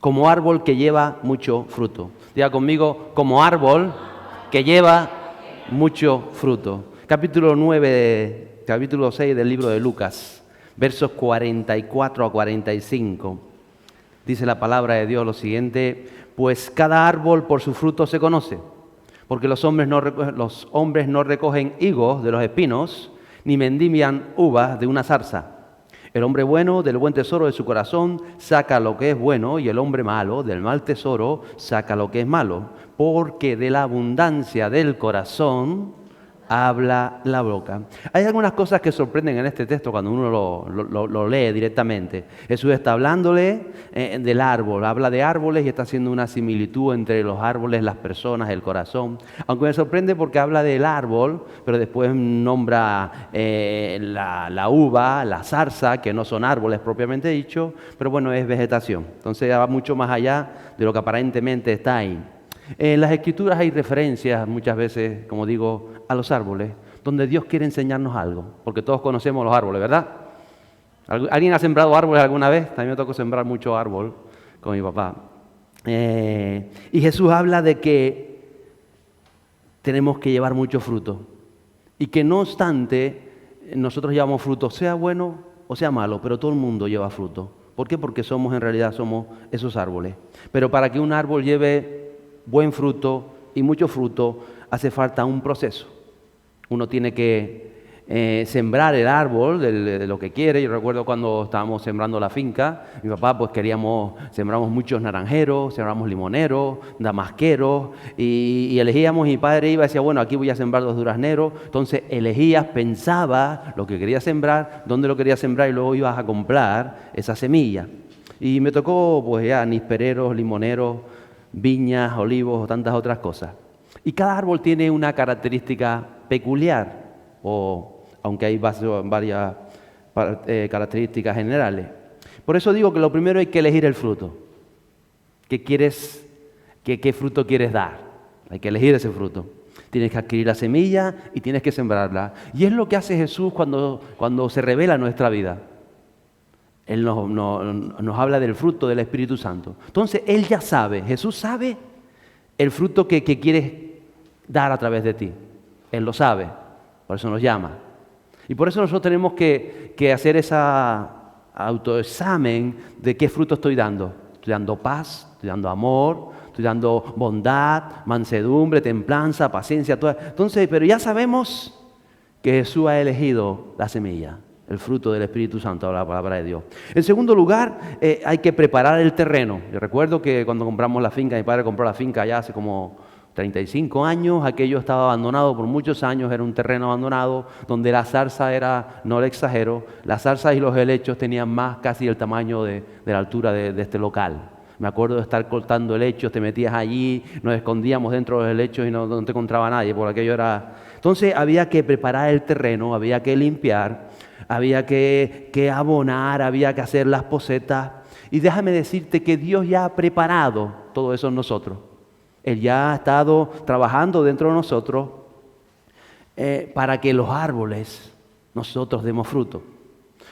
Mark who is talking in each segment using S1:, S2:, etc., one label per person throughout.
S1: como árbol que lleva mucho fruto. Diga conmigo, como árbol que lleva mucho fruto. Capítulo 6 del libro de Lucas, versos 44 a 45. Dice la palabra de Dios lo siguiente: pues cada árbol por su fruto se conoce, porque los hombres no recogen higos de los espinos, ni vendimian uvas de una zarza. El hombre bueno del buen tesoro de su corazón saca lo que es bueno, y el hombre malo del mal tesoro saca lo que es malo, porque de la abundancia del corazón habla la boca. Hay algunas cosas que sorprenden en este texto cuando uno lo lee directamente. Jesús está hablándole del árbol, habla de árboles y está haciendo una similitud entre los árboles, las personas, el corazón. Aunque me sorprende porque habla del árbol, pero después nombra la uva, la zarza, que no son árboles propiamente dicho, pero bueno, es vegetación. Entonces va mucho más allá de lo que aparentemente está ahí. En las Escrituras hay referencias muchas veces, como digo, a los árboles, donde Dios quiere enseñarnos algo, porque todos conocemos los árboles, ¿verdad? ¿Alguien ha sembrado árboles alguna vez? También me tocó sembrar mucho árbol con mi papá. Y Jesús habla de que tenemos que llevar mucho fruto y que no obstante nosotros llevamos fruto, sea bueno o sea malo, pero todo el mundo lleva fruto. ¿Por qué? Porque en realidad somos esos árboles. Pero para que un árbol lleve buen fruto y mucho fruto, hace falta un proceso. Uno tiene que sembrar el árbol de lo que quiere. Yo recuerdo cuando estábamos sembrando la finca, mi papá pues sembramos muchos naranjeros, sembramos limoneros, damasqueros, y elegíamos, y mi padre iba y decía, bueno, aquí voy a sembrar 2 durazneros. Entonces elegías, pensaba lo que querías sembrar, dónde lo querías sembrar, y luego ibas a comprar esa semilla. Y me tocó pues ya nispereros, limoneros, viñas, olivos o tantas otras cosas. Y cada árbol tiene una característica peculiar, aunque hay varias características generales. Por eso digo que lo primero hay que elegir el fruto. ¿Qué fruto quieres dar? Hay que elegir ese fruto. Tienes que adquirir la semilla y tienes que sembrarla. Y es lo que hace Jesús cuando se revela en nuestra vida. Él nos habla del fruto del Espíritu Santo. Entonces, Él ya sabe, Jesús sabe el fruto que quieres dar a través de ti. Él lo sabe, por eso nos llama. Y por eso nosotros tenemos que hacer ese autoexamen de qué fruto estoy dando. Estoy dando paz, estoy dando amor, estoy dando bondad, mansedumbre, templanza, paciencia. Entonces, pero ya sabemos que Jesús ha elegido la semilla, el fruto del Espíritu Santo, la palabra de Dios. En segundo lugar, hay que preparar el terreno. Yo recuerdo que cuando compramos la finca, mi padre compró la finca ya hace como 35 años, aquello estaba abandonado por muchos años, era un terreno abandonado, donde la zarza era, no le exagero, las zarzas y los helechos tenían más casi el tamaño de la altura de este local. Me acuerdo de estar cortando helechos, te metías allí, nos escondíamos dentro de los helechos y no te encontraba nadie, por aquello era... Entonces había que preparar el terreno, había que limpiar, había que abonar, había que hacer las posetas. Y déjame decirte que Dios ya ha preparado todo eso en nosotros. Él ya ha estado trabajando dentro de nosotros para que los árboles nosotros demos fruto.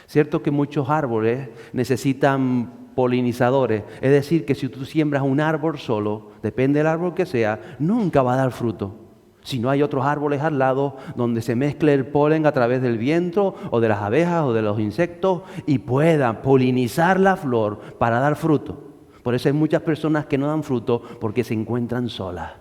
S1: Cierto que muchos árboles necesitan polinizadores, es decir, que si tú siembras un árbol solo, depende del árbol que sea, nunca va a dar fruto. Si no hay otros árboles al lado donde se mezcle el polen a través del viento o de las abejas o de los insectos y puedan polinizar la flor para dar fruto. Por eso hay muchas personas que no dan fruto porque se encuentran solas.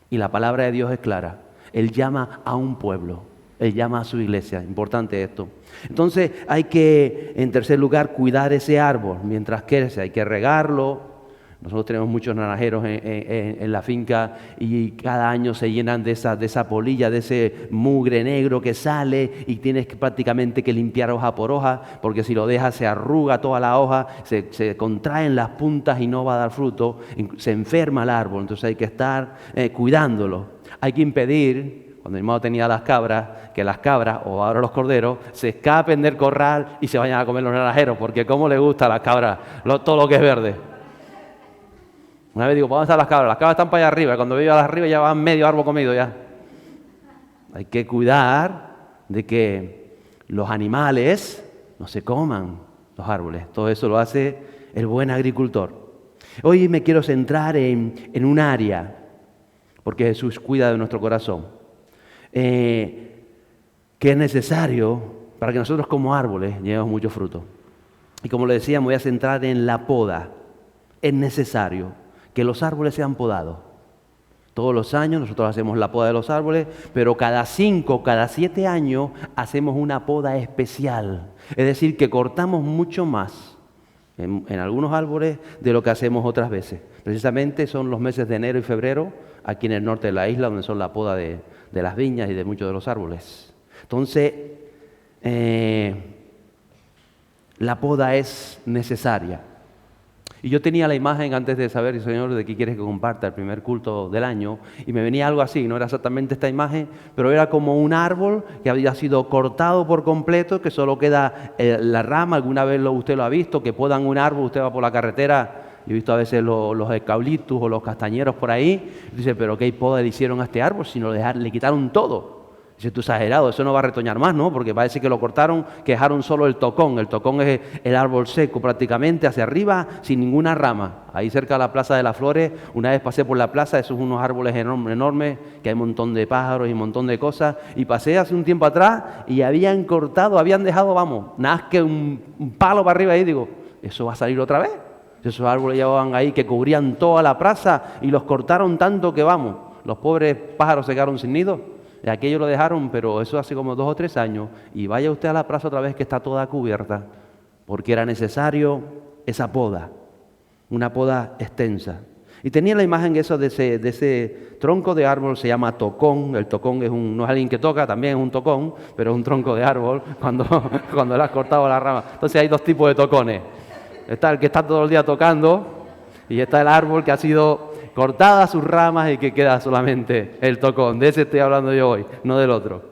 S1: Y la palabra de Dios es clara. Él llama a un pueblo. Él llama a su iglesia. Importante esto. Entonces hay que, en tercer lugar, cuidar ese árbol mientras crece. Hay que regarlo. Nosotros tenemos muchos naranjeros en la finca y cada año se llenan de esa polilla, de ese mugre negro que sale y tienes prácticamente que limpiar hoja por hoja porque si lo dejas se arruga toda la hoja, se contraen las puntas y no va a dar fruto, se enferma el árbol, entonces hay que estar cuidándolo. Hay que impedir, cuando mi hermano tenía las cabras, que las cabras o ahora los corderos se escapen del corral y se vayan a comer los naranjeros porque cómo le gusta a las cabras todo lo que es verde. Una vez digo, ¿dónde están las cabras? Las cabras están para allá arriba. Cuando veo allá arriba ya van medio árbol comido ya. Hay que cuidar de que los animales no se coman los árboles. Todo eso lo hace el buen agricultor. Hoy me quiero centrar en un área, porque Jesús cuida de nuestro corazón, que es necesario para que nosotros como árboles llevemos mucho fruto. Y como le decía, me voy a centrar en la poda. Es necesario que los árboles sean podados. Todos los años nosotros hacemos la poda de los árboles, pero cada 5, cada 7 años hacemos una poda especial. Es decir, que cortamos mucho más en algunos árboles de lo que hacemos otras veces. Precisamente son los meses de enero y febrero, aquí en el norte de la isla, donde son la poda de las viñas y de muchos de los árboles. Entonces, la poda es necesaria. Y yo tenía la imagen antes de saber, Señor, de qué quieres que comparta el primer culto del año, y me venía algo así, no era exactamente esta imagen, pero era como un árbol que había sido cortado por completo, que solo queda la rama. Alguna vez usted lo ha visto, que podan un árbol, usted va por la carretera, yo he visto a veces los eucaliptus o los castañeros por ahí, y dice, pero ¿qué poda le hicieron a este árbol si no le quitaron todo? Dice, tú exagerado, eso no va a retoñar más, ¿no? Porque parece que lo cortaron, que dejaron solo el tocón. El tocón es el árbol seco prácticamente hacia arriba, sin ninguna rama. Ahí cerca de la Plaza de las Flores, una vez pasé por la plaza, esos son unos árboles enormes, que hay un montón de pájaros y un montón de cosas. Y pasé hace un tiempo atrás y habían cortado, habían dejado, vamos, nada más que un palo para arriba ahí. Digo, ¿eso va a salir otra vez? Esos árboles llevaban ahí que cubrían toda la plaza y los cortaron tanto que, vamos, los pobres pájaros se quedaron sin nido. Y aquello lo dejaron, pero eso hace como 2 o 3 años. Y vaya usted a la plaza otra vez que está toda cubierta, porque era necesario esa poda, una poda extensa. Y tenía la imagen de ese tronco de árbol, se llama tocón. El tocón no es alguien que toca, también es un tocón, pero es un tronco de árbol cuando le has cortado la rama. Entonces hay 2 tipos de tocones. Está el que está todo el día tocando y está el árbol que ha sido cortadas sus ramas y que queda solamente el tocón. De ese estoy hablando yo hoy, no del otro.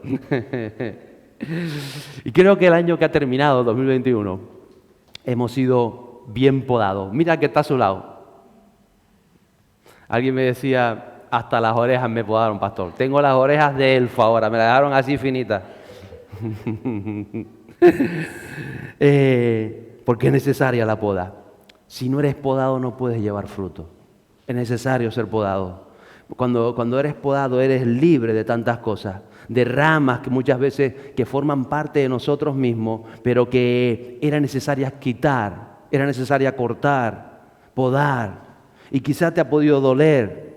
S1: Y creo que el año que ha terminado, 2021, hemos sido bien podados. Mira que está a su lado. Alguien me decía, hasta las orejas me podaron, pastor. Tengo las orejas de elfo ahora, me las dejaron así finitas. Porque es necesaria la poda. Si no eres podado no puedes llevar fruto. Es necesario ser podado. Cuando eres podado eres libre de tantas cosas, de ramas que muchas veces que forman parte de nosotros mismos, pero que eran necesarias quitar, era necesaria cortar, podar. Y quizás te ha podido doler,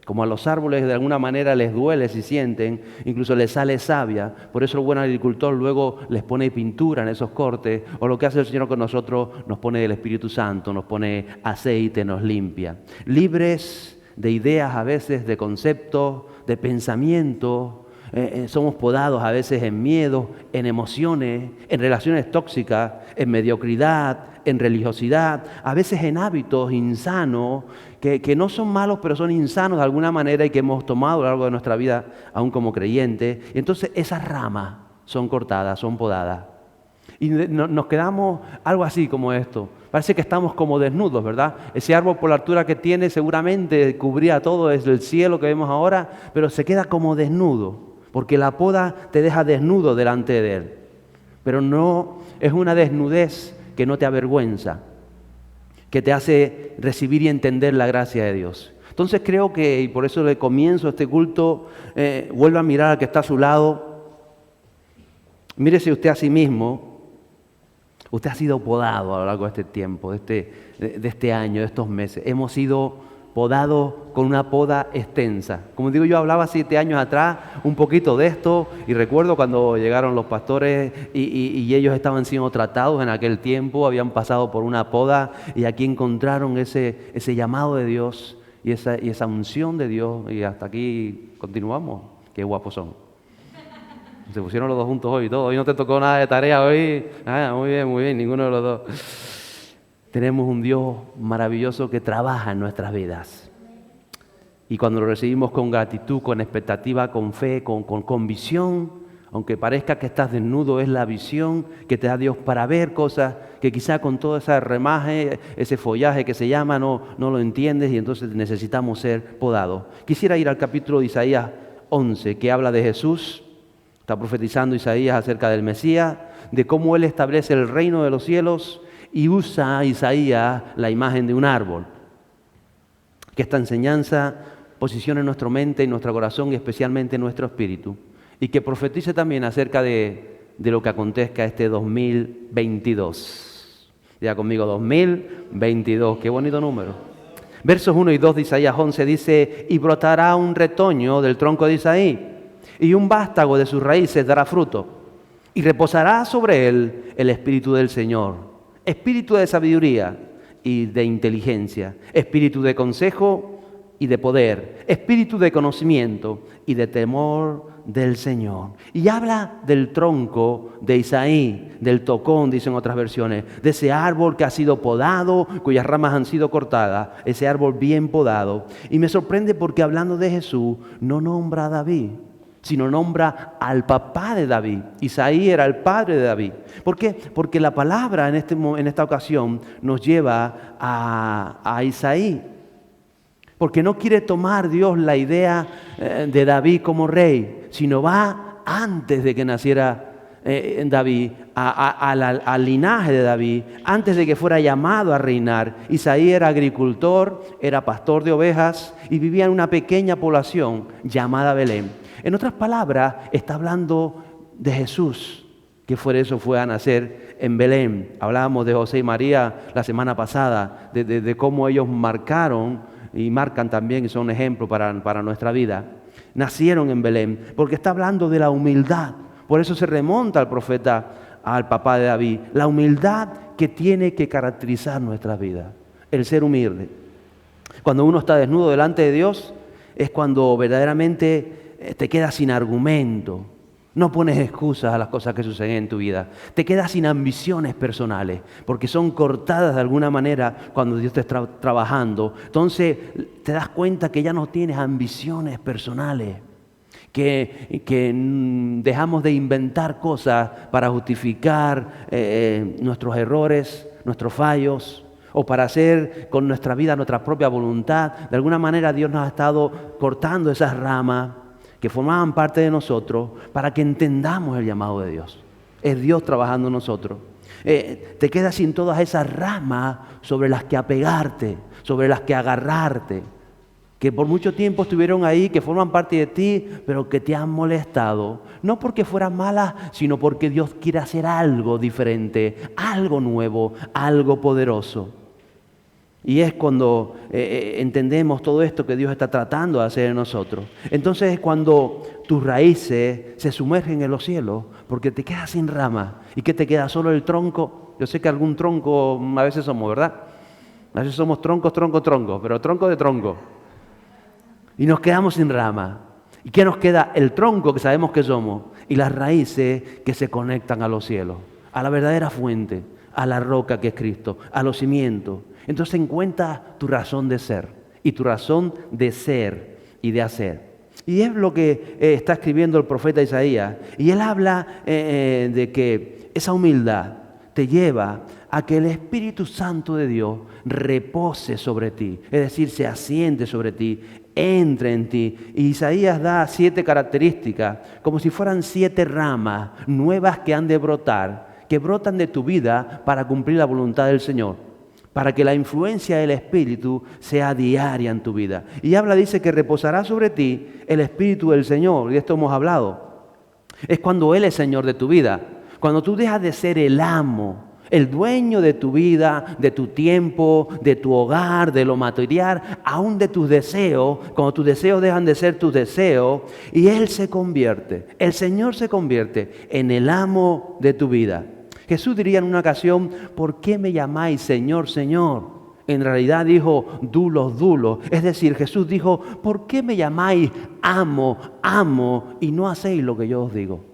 S1: como a los árboles de alguna manera les duele si sienten, incluso les sale savia. Por eso el buen agricultor luego les pone pintura en esos cortes, o lo que hace el Señor con nosotros, nos pone el Espíritu Santo, nos pone aceite, nos limpia. Libres de ideas a veces, de conceptos, de pensamientos, somos podados a veces en miedo, en emociones, en relaciones tóxicas, en mediocridad, en religiosidad, a veces en hábitos insanos, que no son malos, pero son insanos de alguna manera y que hemos tomado a lo largo de nuestra vida, aún como creyentes. Y entonces esas ramas son cortadas, son podadas. Y nos quedamos algo así como esto. Parece que estamos como desnudos, ¿verdad? Ese árbol por la altura que tiene seguramente cubría todo desde el cielo que vemos ahora, pero se queda como desnudo, porque la poda te deja desnudo delante de él. Pero no es una desnudez que no te avergüenza, que te hace recibir y entender la gracia de Dios. Entonces creo que, y por eso le comienzo este culto, vuelva a mirar al que está a su lado. Mírese usted a sí mismo. Usted ha sido podado a lo largo de este tiempo, de este año, de estos meses. Hemos sido podados con una poda extensa. Como digo, yo hablaba 7 años atrás un poquito de esto y recuerdo cuando llegaron los pastores y ellos estaban siendo tratados en aquel tiempo, habían pasado por una poda y aquí encontraron ese llamado de Dios y esa unción de Dios y hasta aquí continuamos. Qué guapos son. Se pusieron los dos juntos hoy y todo. Hoy no te tocó nada de tarea hoy. Muy bien, ninguno de los dos. Tenemos un Dios maravilloso que trabaja en nuestras vidas. Y cuando lo recibimos con gratitud, con expectativa, con fe, con visión, aunque parezca que estás desnudo, es la visión que te da Dios para ver cosas que quizá con todo ese remaje, ese follaje que se llama, no lo entiendes y entonces necesitamos ser podados. Quisiera ir al capítulo de Isaías 11, que habla de Jesús. Está profetizando Isaías acerca del Mesías, de cómo Él establece el reino de los cielos y usa a Isaías la imagen de un árbol. Que esta enseñanza posicione nuestra mente y nuestro corazón y especialmente nuestro espíritu. Y que profetice también acerca de lo que acontezca este 2022. Diga conmigo, 2022, qué bonito número. Versos 1 y 2 de Isaías 11 dice: y brotará un retoño del tronco de Isaí, y un vástago de sus raíces dará fruto, y reposará sobre él el espíritu del Señor, espíritu de sabiduría y de inteligencia, espíritu de consejo y de poder, espíritu de conocimiento y de temor del Señor. Y habla del tronco de Isaí, del tocón, dicen otras versiones, de ese árbol que ha sido podado, cuyas ramas han sido cortadas, ese árbol bien podado. Y me sorprende porque hablando de Jesús, no nombra a David, sino nombra al papá de David. Isaí era el padre de David. ¿Por qué? Porque la palabra en esta ocasión nos lleva a Isaí. Porque no quiere tomar Dios la idea de David como rey, sino va antes de que naciera David, al linaje de David, antes de que fuera llamado a reinar. Isaí era agricultor, era pastor de ovejas y vivía en una pequeña población llamada Belén. En otras palabras, está hablando de Jesús, que fue a nacer en Belén. Hablábamos de José y María la semana pasada, de cómo ellos marcaron y marcan también y son ejemplo para nuestra vida. Nacieron en Belén, porque está hablando de la humildad. Por eso se remonta al profeta, al papá de David. La humildad que tiene que caracterizar nuestras vidas. El ser humilde. Cuando uno está desnudo delante de Dios, es cuando verdaderamente te quedas sin argumento. No pones excusas a las cosas que suceden en tu vida. Te quedas sin ambiciones personales, porque son cortadas de alguna manera cuando Dios te está trabajando. Entonces te das cuenta que ya no tienes ambiciones personales, que dejamos de inventar cosas para justificar nuestros errores, nuestros fallos, o para hacer con nuestra vida nuestra propia voluntad. De alguna manera Dios nos ha estado cortando esas ramas que formaban parte de nosotros para que entendamos el llamado de Dios. Es Dios trabajando en nosotros. Te quedas sin todas esas ramas sobre las que apegarte, sobre las que agarrarte, que por mucho tiempo estuvieron ahí, que forman parte de ti, pero que te han molestado. No porque fueran malas, sino porque Dios quiere hacer algo diferente, algo nuevo, algo poderoso. Y es cuando entendemos todo esto que Dios está tratando de hacer en nosotros. Entonces es cuando tus raíces se sumergen en los cielos, porque te quedas sin rama. ¿Y qué te queda? Solo el tronco. Yo sé que algún tronco a veces somos, ¿verdad? A veces somos troncos, pero tronco de tronco. Y nos quedamos sin rama. ¿Y qué nos queda? El tronco que sabemos que somos y las raíces que se conectan a los cielos, a la verdadera fuente, a la roca que es Cristo, a los cimientos. Entonces encuentra tu razón de ser y tu razón de ser y de hacer. Y es lo que está escribiendo el profeta Isaías. Y él habla de que esa humildad te lleva a que el Espíritu Santo de Dios repose sobre ti. Es decir, se asiente sobre ti, entre en ti. Y Isaías da 7 características, como si fueran 7 ramas nuevas que han de brotar, que brotan de tu vida para cumplir la voluntad del Señor, para que la influencia del Espíritu sea diaria en tu vida. Y dice que reposará sobre ti el Espíritu del Señor, y de esto hemos hablado. Es cuando Él es Señor de tu vida, cuando tú dejas de ser el amo, el dueño de tu vida, de tu tiempo, de tu hogar, de lo material, aún de tus deseos, cuando tus deseos dejan de ser tus deseos, y Él se convierte, el Señor se convierte en el amo de tu vida. Jesús diría en una ocasión: ¿por qué me llamáis Señor, Señor? En realidad dijo dulos, dulos. Es decir, Jesús dijo: ¿por qué me llamáis amo, amo y no hacéis lo que yo os digo?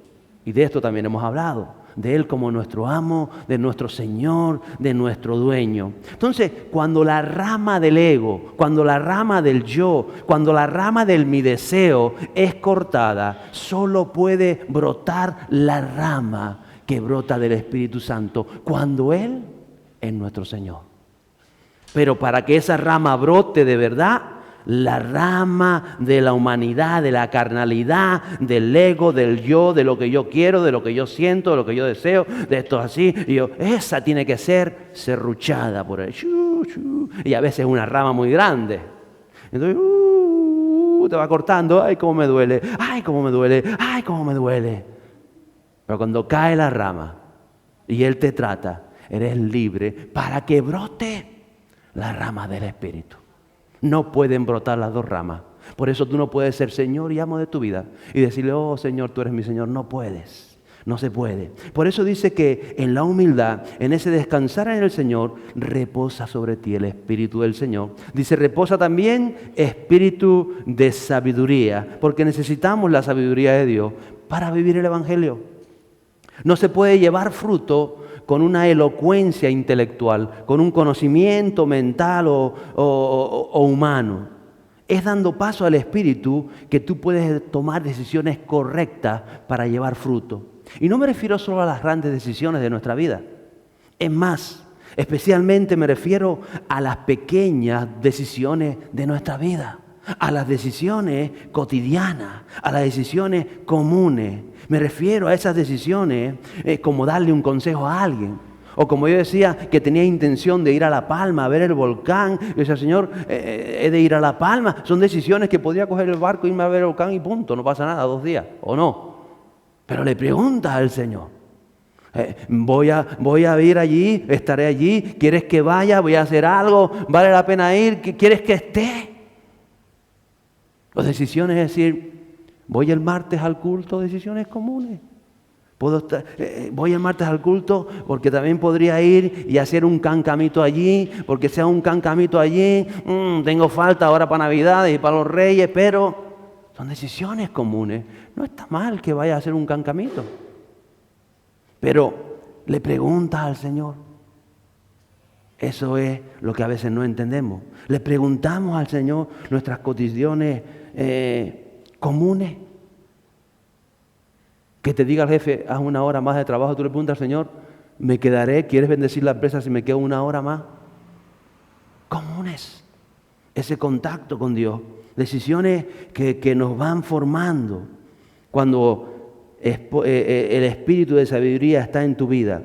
S1: Y de esto también hemos hablado. De Él como nuestro amo, de nuestro Señor, de nuestro dueño. Entonces, cuando la rama del ego, cuando la rama del yo, cuando la rama del mi deseo es cortada, solo puede brotar la rama que brota del Espíritu Santo, cuando Él es nuestro Señor. Pero para que esa rama brote de verdad, la rama de la humanidad, de la carnalidad, del ego, del yo, de lo que yo quiero, de lo que yo siento, de lo que yo deseo, de esto así, esa tiene que ser serruchada por él. Y a veces es una rama muy grande. Entonces, te va cortando, ay, cómo me duele, ay, cómo me duele, ay, cómo me duele. Pero cuando cae la rama y Él te trata, eres libre para que brote la rama del Espíritu. No pueden brotar las dos ramas. Por eso tú no puedes ser Señor y amo de tu vida y decirle, oh Señor, tú eres mi Señor. No puedes. No se puede. Por eso dice que en la humildad, en ese descansar en el Señor, reposa sobre ti el Espíritu del Señor. Dice, reposa también espíritu de sabiduría, porque necesitamos la sabiduría de Dios para vivir el Evangelio. No se puede llevar fruto con una elocuencia intelectual, con un conocimiento mental o humano. Es dando paso al Espíritu que tú puedes tomar decisiones correctas para llevar fruto. Y no me refiero solo a las grandes decisiones de nuestra vida. Es más, especialmente me refiero a las pequeñas decisiones de nuestra vida, a las decisiones cotidianas, a las decisiones comunes. Me refiero a esas decisiones como darle un consejo a alguien. O como yo decía, que tenía intención de ir a La Palma a ver el volcán. Yo decía, Señor, he de ir a La Palma. Son decisiones que podría coger el barco, irme a ver el volcán y punto. No pasa nada, 2 días, ¿o no? Pero le preguntas al Señor. Voy a ir allí, estaré allí. ¿Quieres que vaya? ¿Voy a hacer algo? ¿Vale la pena ir? ¿Quieres que esté? Las decisiones es decir, voy el martes al culto, decisiones comunes. Voy el martes al culto porque también podría ir y hacer un cancamito allí, porque sea un cancamito allí, tengo falta ahora para Navidades y para los Reyes, pero son decisiones comunes. No está mal que vaya a hacer un cancamito, pero le preguntas al Señor. Eso es lo que a veces no entendemos. Le preguntamos al Señor nuestras cotidianas comunes. Que te diga el jefe, haz 1 hora más de trabajo, tú le preguntas al Señor, ¿me quedaré? ¿Quieres bendecir la empresa si me quedo 1 hora más? Comunes, ese contacto con Dios, decisiones que nos van formando. Cuando el espíritu de sabiduría está en tu vida,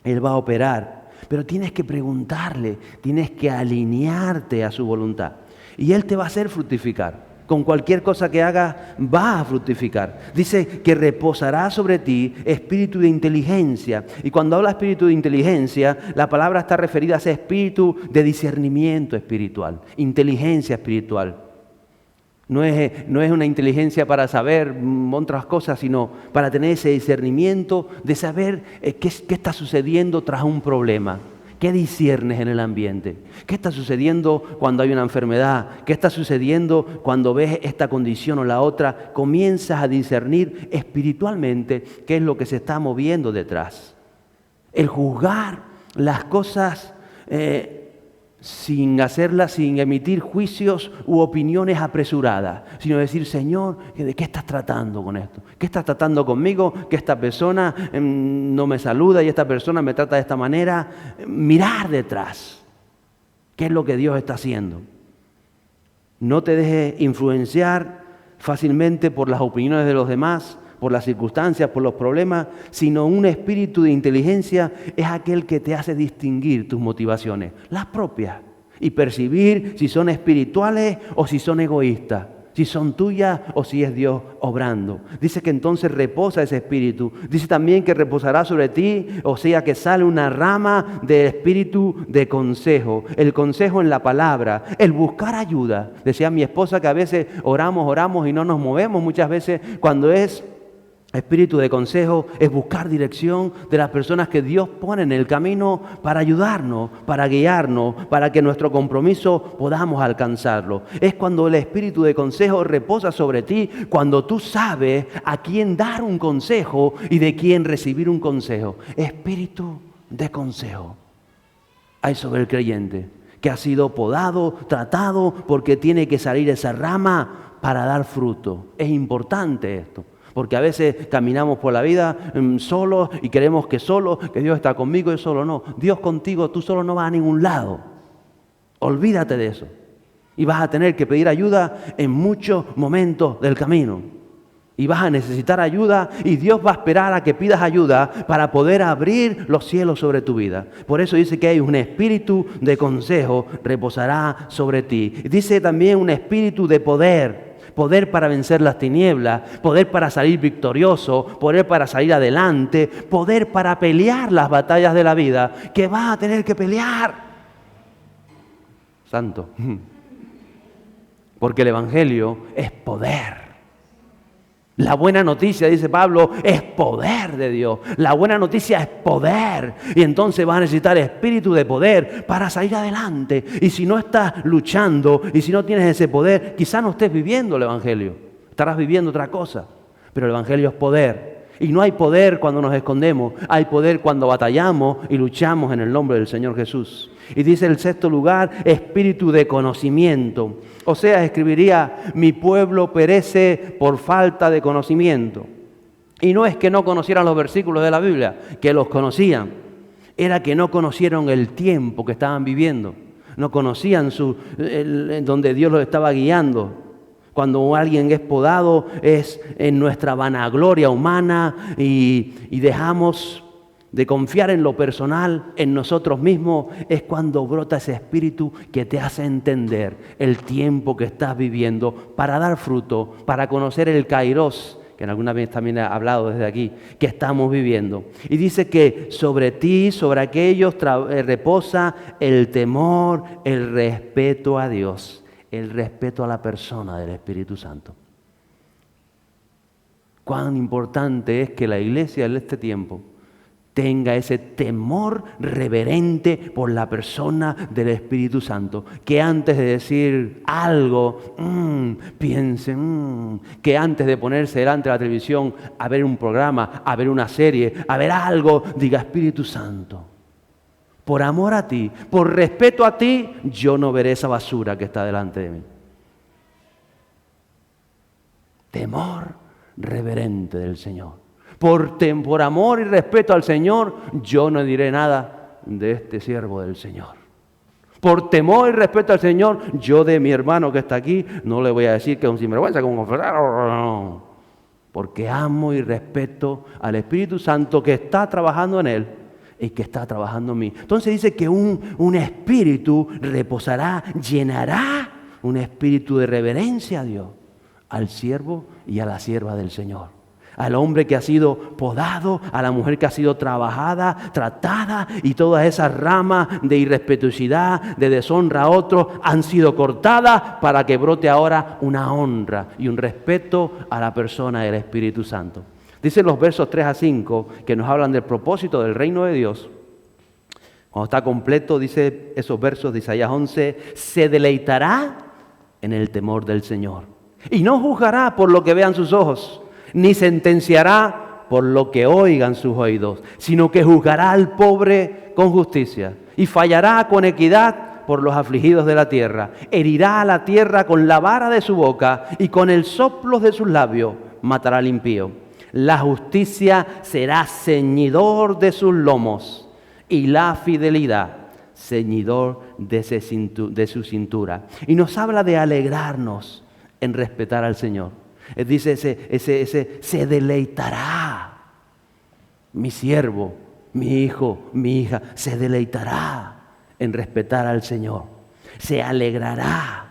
S1: Él va a operar, pero tienes que preguntarle, tienes que alinearte a su voluntad y Él te va a hacer fructificar. Con cualquier cosa que hagas, vas a fructificar. Dice que reposará sobre ti espíritu de inteligencia. Y cuando habla espíritu de inteligencia, la palabra está referida a ese espíritu de discernimiento espiritual, inteligencia espiritual. No es una inteligencia para saber otras cosas, sino para tener ese discernimiento de saber qué está sucediendo tras un problema. ¿Qué disciernes en el ambiente? ¿Qué está sucediendo cuando hay una enfermedad? ¿Qué está sucediendo cuando ves esta condición o la otra? Comienzas a discernir espiritualmente qué es lo que se está moviendo detrás. El juzgar las cosas sin emitir juicios u opiniones apresuradas, sino decir, Señor, ¿de qué estás tratando con esto? ¿Qué estás tratando conmigo? Que esta persona no me saluda y esta persona me trata de esta manera. Mirar detrás. ¿Qué es lo que Dios está haciendo? No te dejes influenciar fácilmente por las opiniones de los demás, por las circunstancias, por los problemas, sino un espíritu de inteligencia es aquel que te hace distinguir tus motivaciones, las propias, y percibir si son espirituales o si son egoístas, si son tuyas o si es Dios obrando. Dice que entonces reposa ese espíritu. Dice también que reposará sobre ti, o sea que sale una rama del espíritu de consejo. El consejo en la palabra, el buscar ayuda. Decía mi esposa que a veces oramos y no nos movemos. Muchas veces cuando es espíritu de consejo es buscar dirección de las personas que Dios pone en el camino para ayudarnos, para guiarnos, para que nuestro compromiso podamos alcanzarlo. Es cuando el espíritu de consejo reposa sobre ti, cuando tú sabes a quién dar un consejo y de quién recibir un consejo. Espíritu de consejo. Hay sobre el creyente que ha sido podado, tratado, porque tiene que salir esa rama para dar fruto. Es importante esto. Porque a veces caminamos por la vida solos y creemos que Dios está conmigo y solo no. Dios contigo, tú solo no vas a ningún lado. Olvídate de eso. Y vas a tener que pedir ayuda en muchos momentos del camino. Y vas a necesitar ayuda y Dios va a esperar a que pidas ayuda para poder abrir los cielos sobre tu vida. Por eso dice que hay un espíritu de consejo reposará sobre ti. Y dice también un espíritu de poder. Poder para vencer las tinieblas, poder para salir victorioso, poder para salir adelante, poder para pelear las batallas de la vida que vas a tener que pelear. Santo. Porque el Evangelio es poder. La buena noticia, dice Pablo, es poder de Dios. La buena noticia es poder. Y entonces vas a necesitar espíritu de poder para salir adelante. Y si no estás luchando y si no tienes ese poder, quizás no estés viviendo el Evangelio. Estarás viviendo otra cosa. Pero el Evangelio es poder. Y no hay poder cuando nos escondemos. Hay poder cuando batallamos y luchamos en el nombre del Señor Jesús. Y dice el sexto lugar, espíritu de conocimiento. O sea, escribiría, mi pueblo perece por falta de conocimiento. Y no es que no conocieran los versículos de la Biblia, que los conocían. Era que no conocieron el tiempo que estaban viviendo. No conocían donde Dios los estaba guiando. Cuando alguien es podado es en nuestra vanagloria humana y dejamos de confiar en lo personal, en nosotros mismos, es cuando brota ese espíritu que te hace entender el tiempo que estás viviendo para dar fruto, para conocer el kairos, que en alguna vez también he hablado desde aquí, que estamos viviendo. Y dice que sobre ti, sobre aquellos reposa el temor, el respeto a Dios, el respeto a la persona del Espíritu Santo. Cuán importante es que la iglesia en este tiempo tenga ese temor reverente por la persona del Espíritu Santo. Que antes de decir algo, piense, que antes de ponerse delante de la televisión a ver un programa, a ver una serie, a ver algo, diga Espíritu Santo. Por amor a ti, por respeto a ti, yo no veré esa basura que está delante de mí. Temor reverente del Señor. Por amor y respeto al Señor, yo no diré nada de este siervo del Señor. Por temor y respeto al Señor, yo de mi hermano que está aquí, no le voy a decir que es un sinvergüenza, como un no. Porque amo y respeto al Espíritu Santo que está trabajando en él y que está trabajando en mí. Entonces dice que un espíritu reposará, llenará un espíritu de reverencia a Dios, al siervo y a la sierva del Señor. Al hombre que ha sido podado, a la mujer que ha sido trabajada, tratada, y todas esas ramas de irrespetuosidad, de deshonra a otros, han sido cortadas para que brote ahora una honra y un respeto a la persona del Espíritu Santo. Dicen los versos 3 a 5 que nos hablan del propósito del reino de Dios. Cuando está completo, dice esos versos de Isaías 11, se deleitará en el temor del Señor y no juzgará por lo que vean sus ojos, ni sentenciará por lo que oigan sus oídos, sino que juzgará al pobre con justicia y fallará con equidad por los afligidos de la tierra. Herirá a la tierra con la vara de su boca y con el soplo de sus labios matará al impío. La justicia será ceñidor de sus lomos y la fidelidad ceñidor de su cintura. Y nos habla de alegrarnos en respetar al Señor. Dice se deleitará. Mi siervo, mi hijo, mi hija, se deleitará en respetar al Señor. Se alegrará.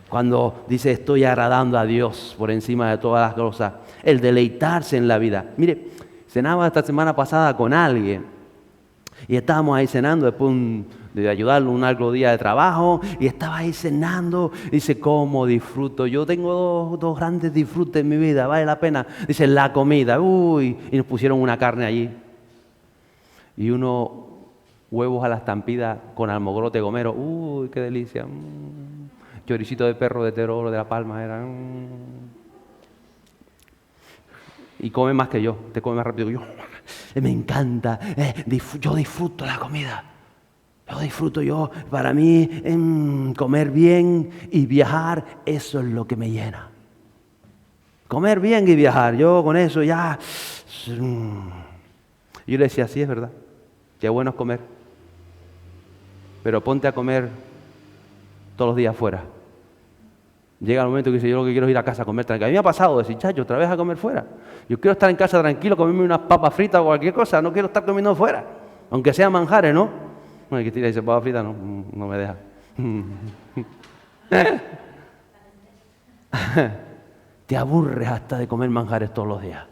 S1: Cuando dice estoy agradando a Dios por encima de todas las cosas. El deleitarse en la vida. Mire, cenaba esta semana pasada con alguien. Y estábamos ahí cenando después de ayudarlo un largo día de trabajo. Y estaba ahí cenando. Dice, ¿cómo disfruto? Yo tengo dos grandes disfrutes en mi vida. Vale la pena. Dice, la comida. Uy. Y nos pusieron una carne allí. Y unos huevos a la estampida con almogrote gomero. Uy, qué delicia. Choricito de perro de Teroro, de La Palma. Era. Y come más que yo. Te come más rápido que yo. Me encanta, yo disfruto la comida, para mí comer bien y viajar, eso es lo que me llena. Comer bien y viajar, yo con eso ya. Yo le decía, sí es verdad, qué bueno es comer, pero ponte a comer todos los días fuera. Llega el momento que dice, yo lo que quiero es ir a casa a comer tranquilo. A mí me ha pasado decir, chacho, otra vez a comer fuera. Yo quiero estar en casa tranquilo, comerme unas papas fritas o cualquier cosa, no quiero estar comiendo fuera. Aunque sea manjares, ¿no? Bueno, que tira y dice, papas fritas, no me deja. Te aburres hasta de comer manjares todos los días.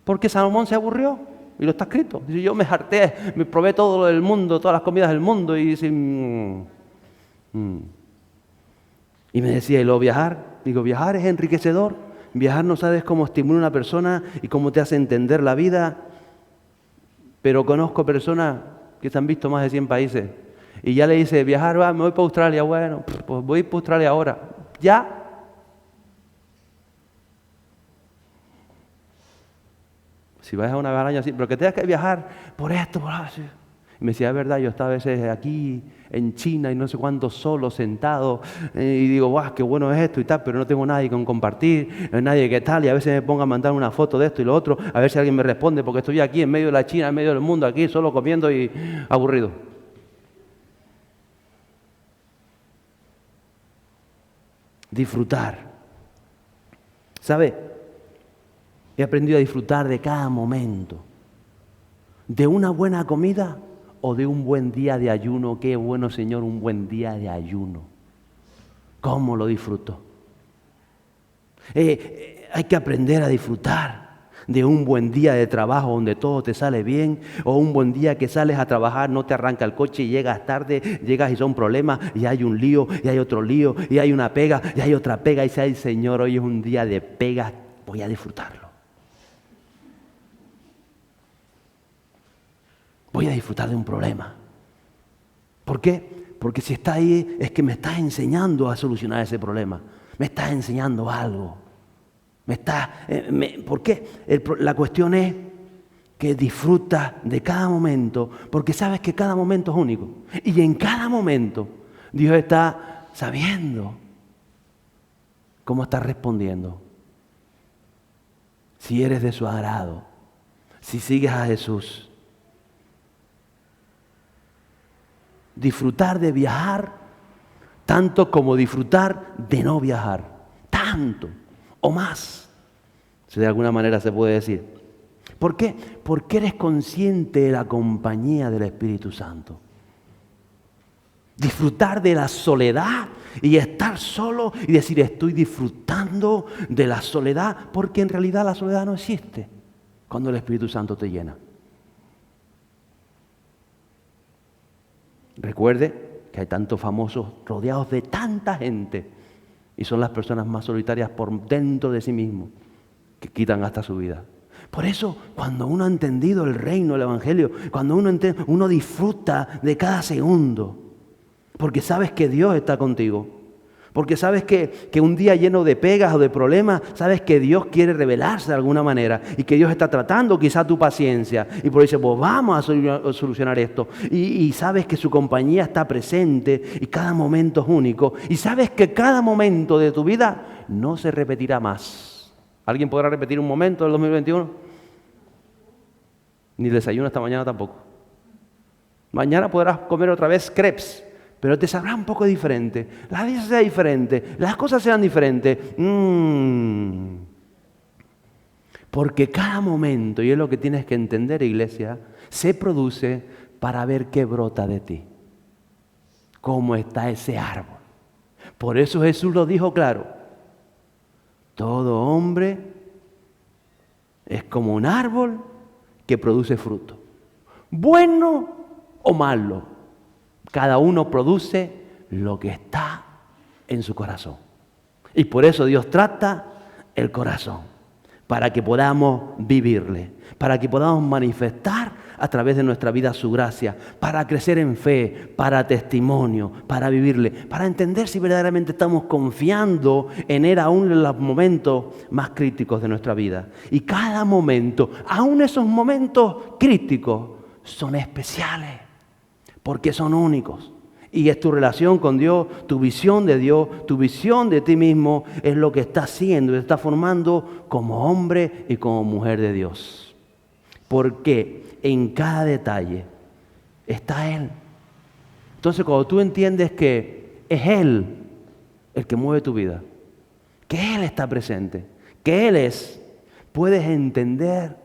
S1: Porque Salomón se aburrió, y lo está escrito. Dice, yo me harté, me probé todo lo del mundo, todas las comidas del mundo, y dice, Y me decía, ¿y luego viajar? Digo, viajar es enriquecedor. Viajar no sabes cómo estimula a una persona y cómo te hace entender la vida. Pero conozco personas que se han visto más de 100 países. Y ya le dice, viajar, me voy para Australia. Bueno, pues voy para Australia ahora. ¿Ya? Si vas a una vez al año así, pero que tengas que viajar por esto, por así. Y me decía, es verdad, yo estaba a veces aquí en China y no sé cuánto solo, sentado, y digo, guau, qué bueno es esto y tal, pero no tengo nadie con compartir, no hay nadie que tal, y a veces me pongo a mandar una foto de esto y lo otro, a ver si alguien me responde, porque estoy aquí en medio de la China, en medio del mundo, aquí solo comiendo y aburrido. Disfrutar. ¿Sabe? He aprendido a disfrutar de cada momento. De una buena comida o de un buen día de ayuno. Qué bueno, Señor, un buen día de ayuno. ¿Cómo lo disfruto? Hay que aprender a disfrutar de un buen día de trabajo donde todo te sale bien, o un buen día que sales a trabajar, no te arranca el coche y llegas tarde, llegas y son problemas, y hay un lío, y hay otro lío, y hay una pega, y hay otra pega, y dice, ay Señor, hoy es un día de pega, voy a disfrutarlo. Voy a disfrutar de un problema. ¿Por qué? Porque si está ahí es que me está enseñando a solucionar ese problema. Me está enseñando algo. ¿Por qué? La cuestión es que disfrutas de cada momento, porque sabes que cada momento es único. Y en cada momento Dios está sabiendo cómo estás respondiendo. Si eres de su agrado, si sigues a Jesús. Disfrutar de viajar tanto como disfrutar de no viajar. Tanto o más, si de alguna manera se puede decir. ¿Por qué? Porque eres consciente de la compañía del Espíritu Santo. Disfrutar de la soledad y estar solo y decir estoy disfrutando de la soledad, porque en realidad la soledad no existe cuando el Espíritu Santo te llena. Recuerde que hay tantos famosos rodeados de tanta gente y son las personas más solitarias por dentro de sí mismos que quitan hasta su vida. Por eso, cuando uno ha entendido el reino, el evangelio, cuando uno disfruta de cada segundo, porque sabes que Dios está contigo, porque sabes que un día lleno de pegas o de problemas, sabes que Dios quiere revelarse de alguna manera y que Dios está tratando quizá tu paciencia y por eso dice, pues vamos a solucionar esto y sabes que su compañía está presente y cada momento es único y sabes que cada momento de tu vida no se repetirá más. ¿Alguien podrá repetir un momento del 2021? Ni el desayuno esta mañana tampoco. Mañana podrás comer otra vez crepes, pero te sabrá un poco diferente. La vida será diferente, las cosas serán diferentes. Porque cada momento, y es lo que tienes que entender, iglesia, se produce para ver qué brota de ti. Cómo está ese árbol. Por eso Jesús lo dijo claro. Todo hombre es como un árbol que produce fruto. Bueno o malo. Cada uno produce lo que está en su corazón. Y por eso Dios trata el corazón, para que podamos vivirle, para que podamos manifestar a través de nuestra vida su gracia, para crecer en fe, para testimonio, para vivirle, para entender si verdaderamente estamos confiando en Él aún en los momentos más críticos de nuestra vida. Y cada momento, aún esos momentos críticos, son especiales. Porque son únicos. Y es tu relación con Dios, tu visión de Dios, tu visión de ti mismo, es lo que está haciendo, te está formando como hombre y como mujer de Dios. Porque en cada detalle está Él. Entonces, cuando tú entiendes que es Él el que mueve tu vida, que Él está presente, que Él es, puedes entender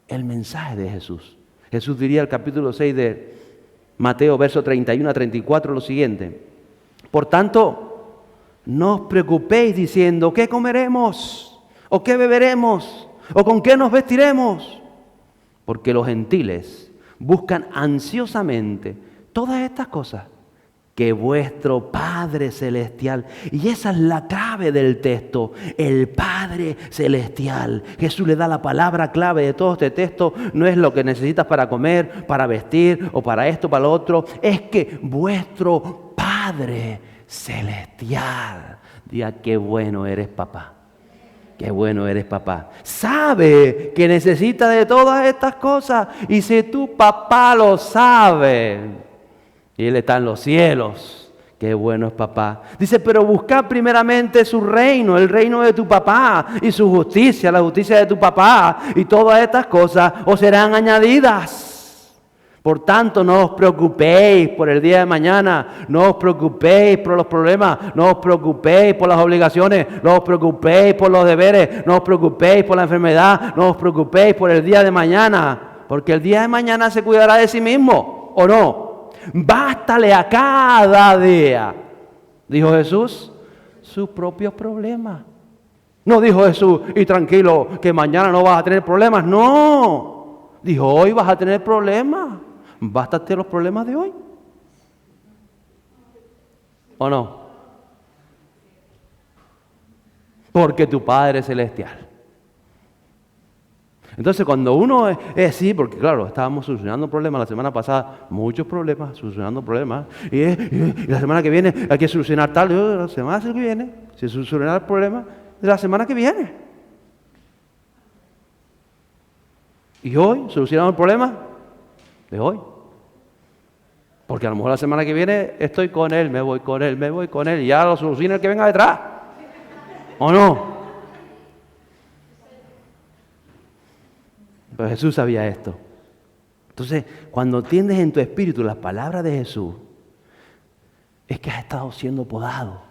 S1: el mensaje de Jesús. Jesús diría el capítulo 6 de Mateo, verso 31 a 34, lo siguiente: por tanto, no os preocupéis diciendo, ¿qué comeremos? ¿O qué beberemos? ¿O con qué nos vestiremos? Porque los gentiles buscan ansiosamente todas estas cosas que vuestro Padre Celestial, y esa es la clave del texto, el Padre Celestial. Jesús le da la palabra clave de todo este texto. No es lo que necesitas para comer, para vestir o para esto, para lo otro. Es que vuestro Padre Celestial, diga, qué bueno eres papá. Qué bueno eres papá. Sabe que necesita de todas estas cosas. Y si tu papá lo sabe, y Él está en los cielos, qué bueno es papá. Dice, pero buscad primeramente su reino, el reino de tu papá, y su justicia, la justicia de tu papá, y todas estas cosas os serán añadidas. Por tanto, no os preocupéis por el día de mañana, no os preocupéis por los problemas, no os preocupéis por las obligaciones, no os preocupéis por los deberes, no os preocupéis por la enfermedad, no os preocupéis por el día de mañana, porque el día de mañana se cuidará de sí mismo, ¿o no? Bástale a cada día, dijo Jesús, sus propios problemas. No dijo Jesús, y tranquilo, que mañana no vas a tener problemas. No, dijo, hoy vas a tener problemas. Bástate los problemas de hoy, ¿o no? Porque tu Padre Celestial. Entonces, cuando uno es así, porque claro, estábamos solucionando problemas la semana pasada, muchos problemas, solucionando problemas, y la semana que viene hay que solucionar tal, la semana que viene se solucionará el problema de la semana que viene. Y hoy solucionamos el problema de hoy. Porque a lo mejor la semana que viene estoy con él, me voy con él, y ya lo soluciona el que venga detrás. ¿O no? Pero Jesús sabía esto. Entonces, cuando entiendes en tu espíritu las palabras de Jesús, es que has estado siendo podado.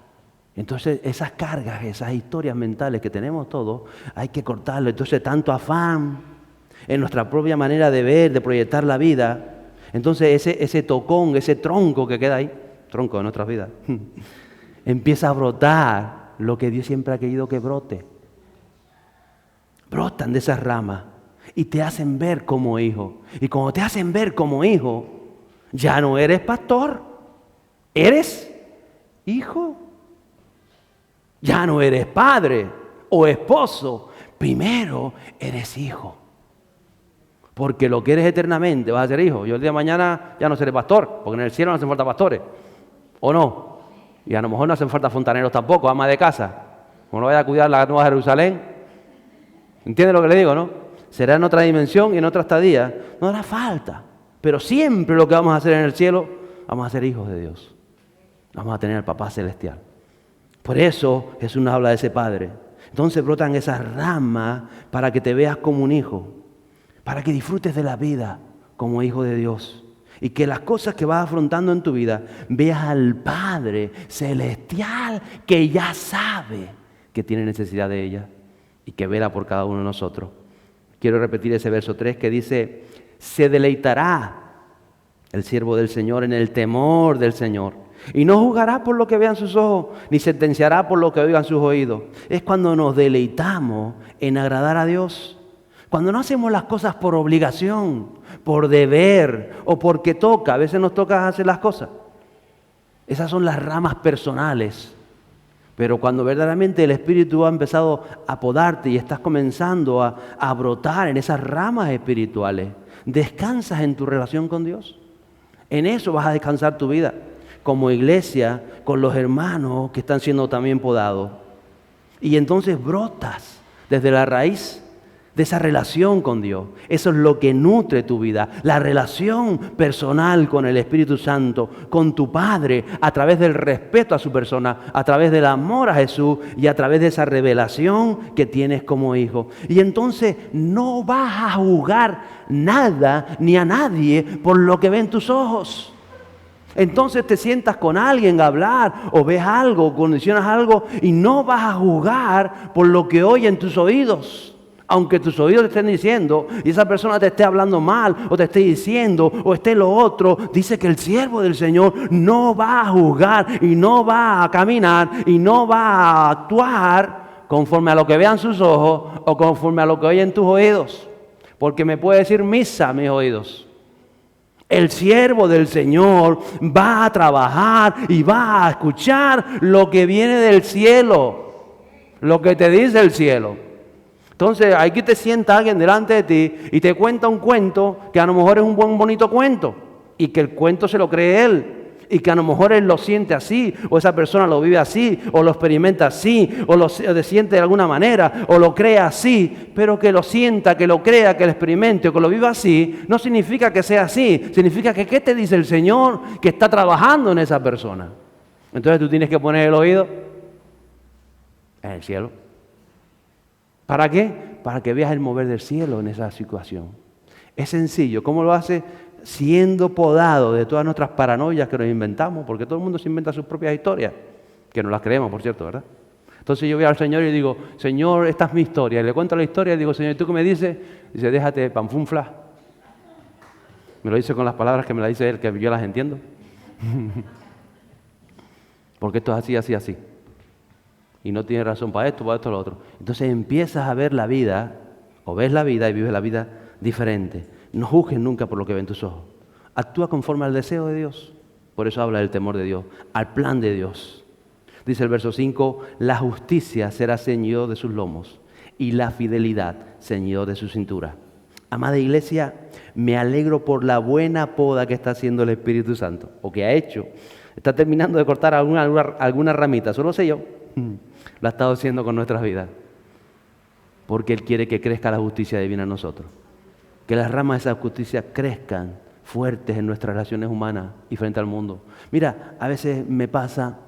S1: Entonces, esas cargas, esas historias mentales que tenemos todos, hay que cortarlo. Entonces, tanto afán en nuestra propia manera de ver, de proyectar la vida. Entonces, ese tocón, ese tronco que queda ahí, tronco de nuestras vidas, empieza a brotar lo que Dios siempre ha querido que brote. Brotan de esas ramas y te hacen ver como hijo. Y como te hacen ver como hijo, ya no eres pastor, eres hijo. Ya no eres padre o esposo, primero eres hijo. Porque lo que eres eternamente vas a ser hijo. Yo el día de mañana ya no seré pastor, porque en el cielo no hacen falta pastores, ¿o no? Y a lo mejor no hacen falta fontaneros tampoco, amas de casa. Como no vaya a cuidar la Nueva Jerusalén. ¿Entiendes lo que le digo, no? Será en otra dimensión y en otra estadía. No hará falta. Pero siempre lo que vamos a hacer en el cielo, vamos a ser hijos de Dios. Vamos a tener al Papá Celestial. Por eso Jesús nos habla de ese Padre. Entonces brotan esas ramas para que te veas como un hijo. Para que disfrutes de la vida como hijo de Dios. Y que las cosas que vas afrontando en tu vida, veas al Padre Celestial que ya sabe que tiene necesidad de ella y que vela por cada uno de nosotros. Quiero repetir ese verso 3 que dice, se deleitará el siervo del Señor en el temor del Señor. Y no juzgará por lo que vean sus ojos, ni sentenciará por lo que oigan sus oídos. Es cuando nos deleitamos en agradar a Dios. Cuando no hacemos las cosas por obligación, por deber o porque toca. A veces nos toca hacer las cosas. Esas son las ramas personales. Pero cuando verdaderamente el Espíritu ha empezado a podarte y estás comenzando a brotar en esas ramas espirituales, descansas en tu relación con Dios. En eso vas a descansar tu vida. Como iglesia, con los hermanos que están siendo también podados. Y entonces brotas desde la raíz de esa relación con Dios. Eso es lo que nutre tu vida. La relación personal con el Espíritu Santo, con tu Padre, a través del respeto a su persona, a través del amor a Jesús y a través de esa revelación que tienes como hijo. Y entonces no vas a juzgar nada ni a nadie por lo que ven tus ojos. Entonces te sientas con alguien a hablar o ves algo, condicionas algo y no vas a juzgar por lo que oye en tus oídos. Aunque tus oídos te estén diciendo y esa persona te esté hablando mal o te esté diciendo o esté lo otro, dice que el siervo del Señor no va a juzgar y no va a caminar y no va a actuar conforme a lo que vean sus ojos o conforme a lo que oyen tus oídos. Porque me puede decir misa a mis oídos. El siervo del Señor va a trabajar y va a escuchar lo que viene del cielo, lo que te dice el cielo. Entonces, aquí te sienta alguien delante de ti y te cuenta un cuento que a lo mejor es un bonito cuento y que el cuento se lo cree él y que a lo mejor él lo siente así o esa persona lo vive así o lo experimenta así o lo siente de alguna manera o lo cree así, pero que lo sienta, que lo crea, que lo experimente o que lo viva así, no significa que sea así, significa que ¿qué te dice el Señor? Que está trabajando en esa persona. Entonces tú tienes que poner el oído en el cielo. ¿Para qué? Para que veas el mover del cielo en esa situación. Es sencillo. ¿Cómo lo hace? Siendo podado de todas nuestras paranoias que nos inventamos, porque todo el mundo se inventa sus propias historias, que no las creemos, por cierto, ¿verdad? Entonces yo voy al Señor y digo, Señor, esta es mi historia. Y le cuento la historia y digo, Señor, ¿tú qué me dices? Dice, déjate panfunfla. Me lo dice con las palabras que me las dice él, que yo las entiendo. Porque esto es así, así, así. Y no tiene razón para esto, lo otro. Entonces empiezas a ver la vida, o ves la vida y vives la vida diferente. No juzgues nunca por lo que ven tus ojos. Actúa conforme al deseo de Dios. Por eso habla del temor de Dios, al plan de Dios. Dice el verso 5, la justicia será ceñido de sus lomos y la fidelidad ceñido de su cintura. Amada iglesia, me alegro por la buena poda que está haciendo el Espíritu Santo, o que ha hecho. Está terminando de cortar alguna ramita, solo sé yo. Lo ha estado haciendo con nuestras vidas. Porque Él quiere que crezca la justicia divina en nosotros. Que las ramas de esa justicia crezcan fuertes en nuestras relaciones humanas y frente al mundo. Mira, a veces me pasa,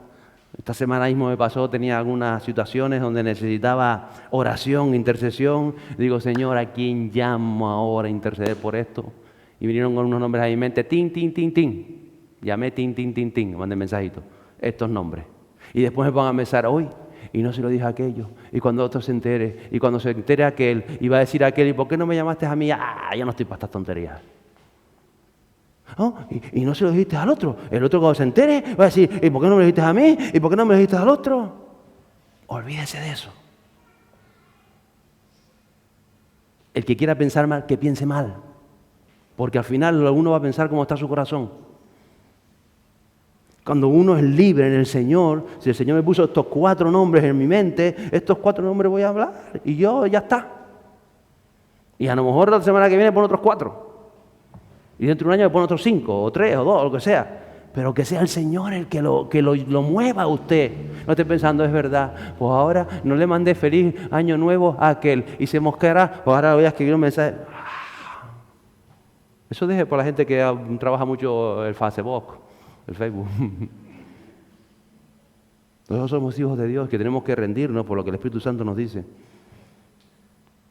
S1: esta semana mismo me pasó, tenía algunas situaciones donde necesitaba oración, intercesión. Digo, Señor, ¿a quién llamo ahora a interceder por esto? Y vinieron con unos nombres a mi mente, tin, tin, tin, tin. Llamé tin, tin, tin, tin, mandé mensajito. Estos nombres. Y después me van a pensar hoy, y no se lo dije a aquello, y cuando otro se entere, y cuando se entere aquel, y va a decir a aquel, ¿y por qué no me llamaste a mí? Ya no estoy para estas tonterías. ¿Oh? Y no se lo dijiste al otro. El otro cuando se entere va a decir, ¿y por qué no me lo dijiste a mí? ¿Y por qué no me lo dijiste al otro? Olvídese de eso. El que quiera pensar mal, que piense mal. Porque al final uno va a pensar cómo está su corazón. Cuando uno es libre en el Señor, si el Señor me puso estos 4 nombres en mi mente, estos 4 nombres voy a hablar y yo ya está. Y a lo mejor la semana que viene pone otros 4. Y dentro de un año me pone otros 5 o 3 o 2 o lo que sea. Pero que sea el Señor el que lo mueva a usted. No esté pensando, es verdad, pues ahora no le mandé feliz año nuevo a aquel y se mosqueará, pues ahora voy a escribir un mensaje. Eso deje por la gente que trabaja mucho el Facebook. El Facebook. Nosotros somos hijos de Dios que tenemos que rendirnos por lo que el Espíritu Santo nos dice.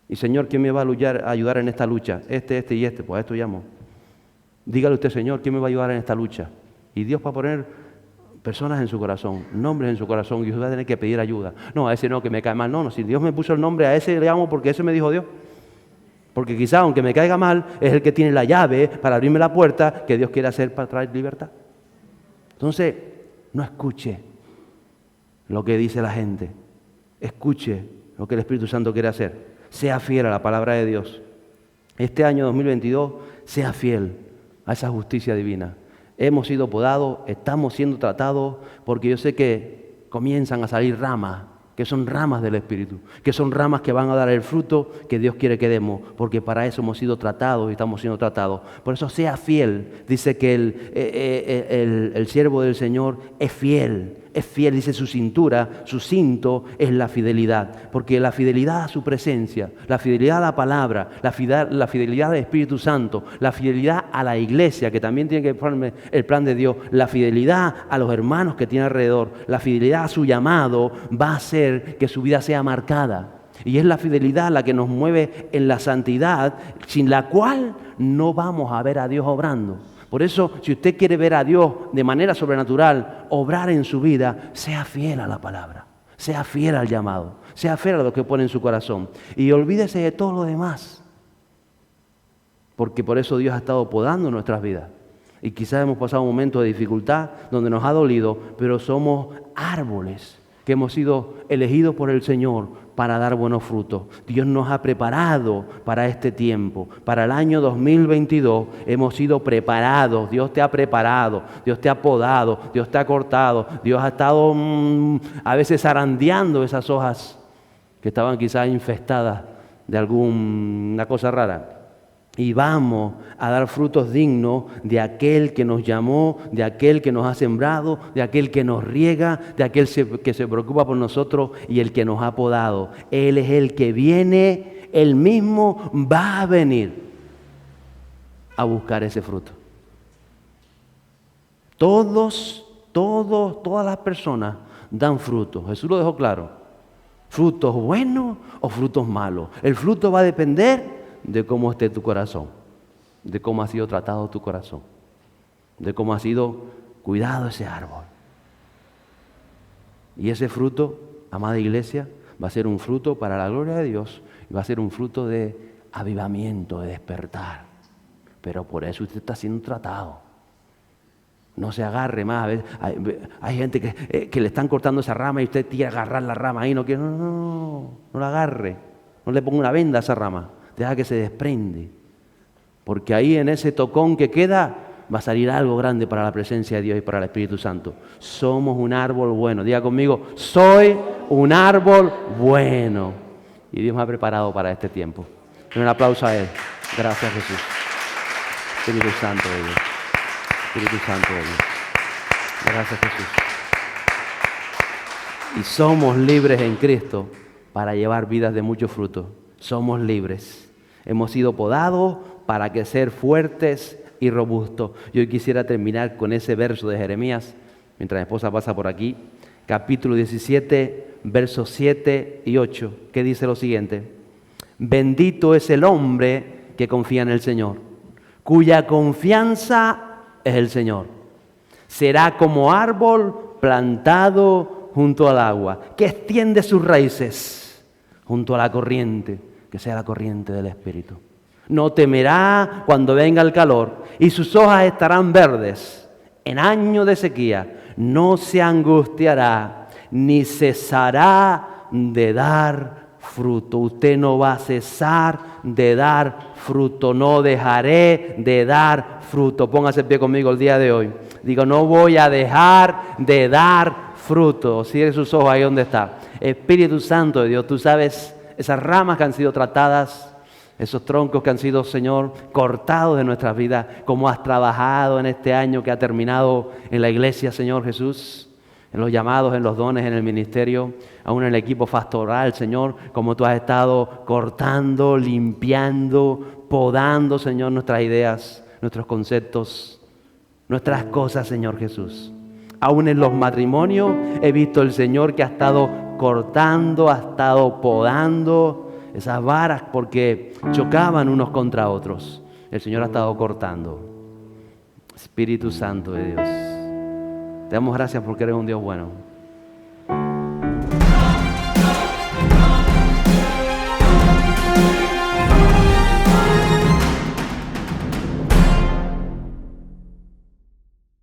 S1: Y Señor, ¿quién me va a ayudar en esta lucha? Este y este, pues a esto llamo. Dígale usted, Señor, ¿quién me va a ayudar en esta lucha? Y Dios va a poner personas en su corazón, nombres en su corazón, y usted va a tener que pedir ayuda. No, a ese no, que me cae mal. No, si Dios me puso el nombre, a ese le llamo porque ese me dijo Dios. Porque quizá, aunque me caiga mal, es el que tiene la llave para abrirme la puerta que Dios quiere hacer para traer libertad. Entonces, no escuche lo que dice la gente. Escuche lo que el Espíritu Santo quiere hacer. Sea fiel a la palabra de Dios. Este año 2022, sea fiel a esa justicia divina. Hemos sido podados, estamos siendo tratados, porque yo sé que comienzan a salir ramas, que son ramas del Espíritu, que son ramas que van a dar el fruto que Dios quiere que demos, porque para eso hemos sido tratados y estamos siendo tratados. Por eso sea fiel. Dice que el siervo del Señor es fiel, dice su cintura, su cinto es la fidelidad, porque la fidelidad a su presencia, la fidelidad a la palabra, la fidelidad al Espíritu Santo, la fidelidad a la iglesia, que también tiene que formar el plan de Dios, la fidelidad a los hermanos que tiene alrededor, la fidelidad a su llamado, va a hacer que su vida sea marcada. Y es la fidelidad la que nos mueve en la santidad, sin la cual no vamos a ver a Dios obrando. Por eso, si usted quiere ver a Dios de manera sobrenatural obrar en su vida, sea fiel a la palabra, sea fiel al llamado, sea fiel a lo que pone en su corazón y olvídese de todo lo demás. Porque por eso Dios ha estado podando nuestras vidas. Y quizás hemos pasado un momento de dificultad donde nos ha dolido, pero somos árboles que hemos sido elegidos por el Señor para dar buenos frutos. Dios nos ha preparado para este tiempo. Para el año 2022 hemos sido preparados. Dios te ha preparado, Dios te ha podado, Dios te ha cortado. Dios ha estado a veces zarandeando esas hojas que estaban quizás infestadas de alguna cosa rara. Y vamos a dar frutos dignos de aquel que nos llamó, de aquel que nos ha sembrado, de aquel que nos riega, de aquel que se preocupa por nosotros y el que nos ha podado. Él es el que viene, Él mismo va a venir a buscar ese fruto. Todas las personas dan frutos. Jesús lo dejó claro. Frutos buenos o frutos malos. El fruto va a depender de cómo esté tu corazón, de cómo ha sido tratado tu corazón, de cómo ha sido cuidado ese árbol. Y ese fruto, amada iglesia, va a ser un fruto para la gloria de Dios y va a ser un fruto de avivamiento, de despertar. Pero por eso usted está siendo tratado. No se agarre más. Hay gente que le están cortando esa rama y usted quiere agarrar la rama ahí. No la agarre. No le ponga una venda a esa rama. Deja que se desprende, porque ahí en ese tocón que queda va a salir algo grande para la presencia de Dios y para el Espíritu Santo. Somos un árbol bueno. Diga conmigo, soy un árbol bueno. Y Dios me ha preparado para este tiempo. Un aplauso a Él. Gracias, Jesús. Espíritu Santo de Dios. Espíritu Santo de Dios. Gracias, Jesús. Y somos libres en Cristo para llevar vidas de mucho fruto. Somos libres. Hemos sido podados para que ser fuertes y robustos. Yo quisiera terminar con ese verso de Jeremías, mientras mi esposa pasa por aquí, capítulo 17, versos 7 y 8, que dice lo siguiente: bendito es el hombre que confía en el Señor, cuya confianza es el Señor. Será como árbol plantado junto al agua, que extiende sus raíces junto a la corriente, que sea la corriente del Espíritu. No temerá cuando venga el calor, y sus hojas estarán verdes. En año de sequía no se angustiará, ni cesará de dar fruto. Usted no va a cesar de dar fruto. No dejaré de dar fruto. Póngase en pie conmigo el día de hoy. Digo, no voy a dejar de dar fruto. Cierre sus ojos ahí donde está. Espíritu Santo de Dios, tú sabes esas ramas que han sido tratadas, esos troncos que han sido, Señor, cortados de nuestras vidas, cómo has trabajado en este año que ha terminado en la iglesia, Señor Jesús, en los llamados, en los dones, en el ministerio, aún en el equipo pastoral, Señor, como tú has estado cortando, limpiando, podando, Señor, nuestras ideas, nuestros conceptos, nuestras cosas, Señor Jesús. Aún en los matrimonios he visto el Señor que ha estado cortando, ha estado podando esas varas porque chocaban unos contra otros. El Señor ha estado cortando. Espíritu Santo de Dios, te damos gracias porque eres un Dios bueno.